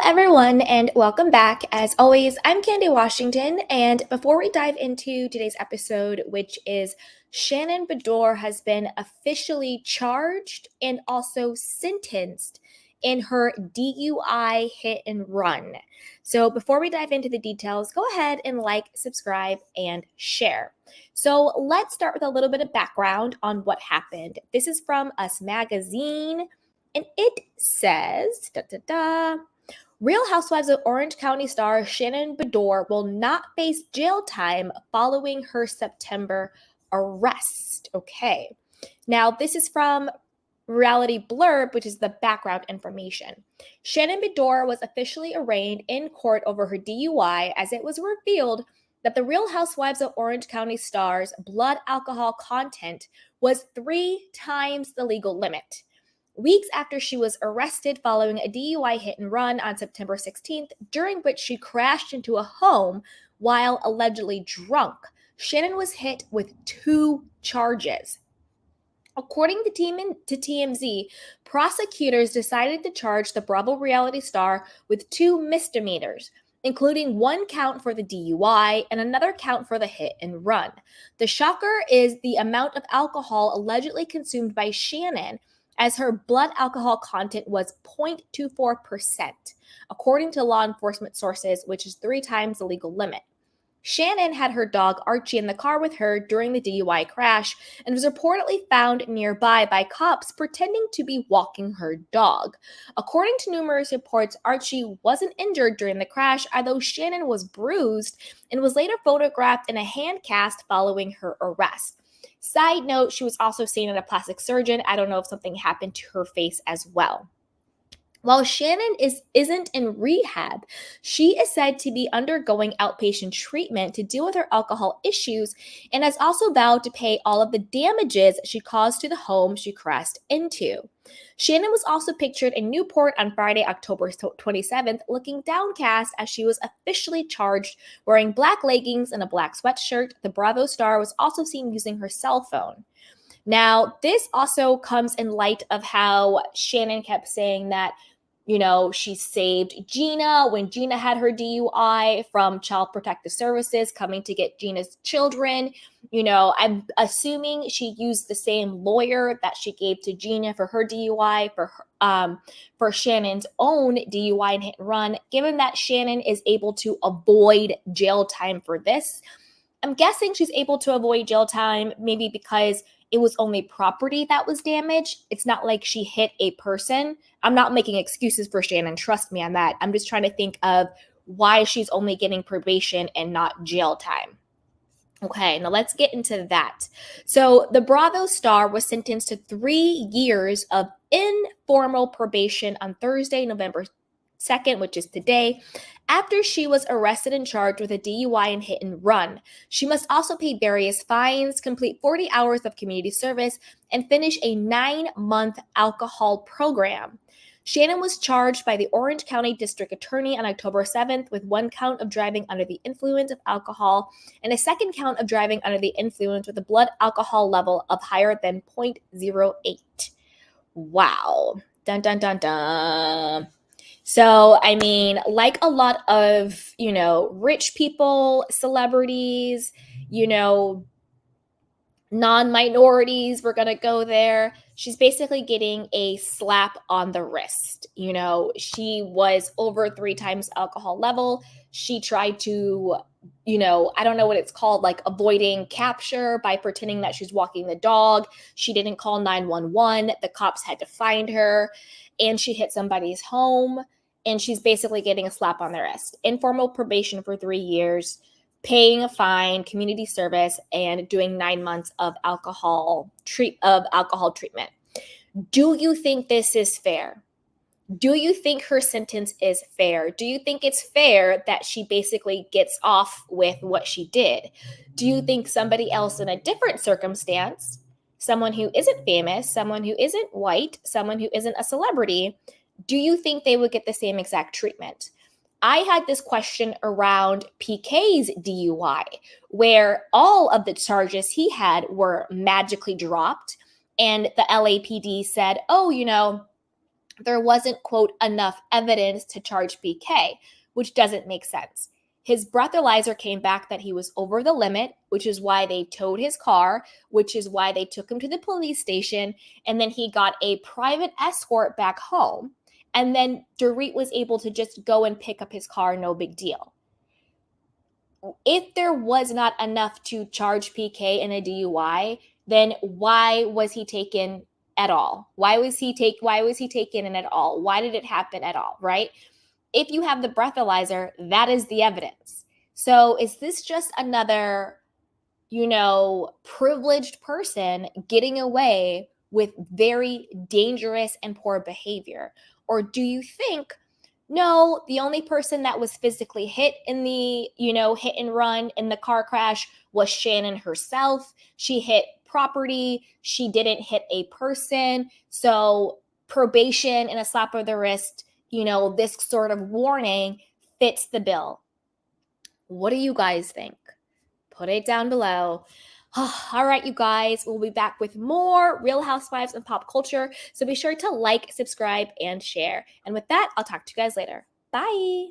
everyone, and welcome back. As always, I'm Candy Washington, and before we dive into today's episode, which is Shannon Beador has been officially charged and also sentenced in her DUI hit and run. So before we dive into the details, go ahead and like, subscribe, and share. So let's start with a little bit of background on what happened. This is from Us Magazine, and it says, Real Housewives of Orange County star Shannon Beador will not face jail time following her September arrest. Okay. Now, this is from Reality Blurb, which is the background information. Shannon Beador was officially arraigned in court over her DUI as it was revealed that the Real Housewives of Orange County star's blood alcohol content was 3 times the legal limit. Weeks after she was arrested following a DUI hit and run on September 16th, during which she crashed into a home while allegedly drunk, Shannon was hit with 2 charges. According to TMZ, prosecutors decided to charge the Bravo reality star with 2 misdemeanors, including 1 count for the DUI and another count for the hit and run. The shocker is the amount of alcohol allegedly consumed by Shannon, as her blood alcohol content was 0.24%, according to law enforcement sources, which is 3 times the legal limit. Shannon had her dog Archie in the car with her during the DUI crash and was reportedly found nearby by cops pretending to be walking her dog. According to numerous reports, Archie wasn't injured during the crash, although Shannon was bruised and was later photographed in a hand cast following her arrest. Side note, she was also seen at a plastic surgeon. I don't know if something happened to her face as well. While Shannon isn't in rehab, she is said to be undergoing outpatient treatment to deal with her alcohol issues and has also vowed to pay all of the damages she caused to the home she crashed into. Shannon was also pictured in Newport on Friday, October 27th, looking downcast as she was officially charged, wearing black leggings and a black sweatshirt. The Bravo star was also seen using her cell phone. Now, this also comes in light of how Shannon kept saying that, she saved Gina when Gina had her DUI from Child Protective Services coming to get Gina's children. I'm assuming she used the same lawyer that she gave to Gina for her DUI, for Shannon's own DUI and hit and run. Given that Shannon is able to avoid jail time for this, I'm guessing she's able to avoid jail time maybe because it was only property that was damaged. It's not like she hit a person. I'm not making excuses for Shannon. Trust me on that. I'm just trying to think of why she's only getting probation and not jail time. Okay, now let's get into that. So the Bravo star was sentenced to 3 years of informal probation on Thursday, November 2nd, which is today, after she was arrested and charged with a DUI and hit and run. She must also pay various fines, complete 40 hours of community service, and finish a 9-month alcohol program. Shannon was charged by the Orange County District Attorney on October 7th with 1 count of driving under the influence of alcohol and a 2nd count of driving under the influence with a blood alcohol level of higher than 0.08. Wow. Dun, dun, dun, dun. So, like a lot of, rich people, celebrities, non-minorities, we're going to go there. She's basically getting a slap on the wrist. She was over 3 times alcohol level. She tried to, I don't know what it's called, like avoiding capture by pretending that she's walking the dog. She didn't call 911. The cops had to find her, and she hit somebody's home. And she's basically getting a slap on the wrist. Informal probation for 3 years, paying a fine, community service, and doing 9 months of alcohol treatment. Do you think this is fair? Do you think her sentence is fair? Do you think it's fair that she basically gets off with what she did? Do you think somebody else in a different circumstance, someone who isn't famous, someone who isn't white, someone who isn't a celebrity, do you think they would get the same exact treatment? I had this question around PK's DUI, where all of the charges he had were magically dropped. And the LAPD said, there wasn't, quote, enough evidence to charge BK, which doesn't make sense. His breathalyzer came back that he was over the limit, which is why they towed his car, which is why they took him to the police station, and then he got a private escort back home. And then Dorit was able to just go and pick up his car, no big deal. If there was not enough to charge PK in a DUI, then why was he taken at all? Why was he taken in at all? Why did it happen at all, right? If you have the breathalyzer, that is the evidence. So is this just another, privileged person getting away with very dangerous and poor behavior? Or do you think, no, the only person that was physically hit in the, hit and run in the car crash was Shannon herself. She hit property. She didn't hit a person. So probation and a slap of the wrist, this sort of warning fits the bill. What do you guys think? Put it down below. All right, you guys, we'll be back with more Real Housewives and pop culture. So be sure to like, subscribe, and share. And with that, I'll talk to you guys later. Bye.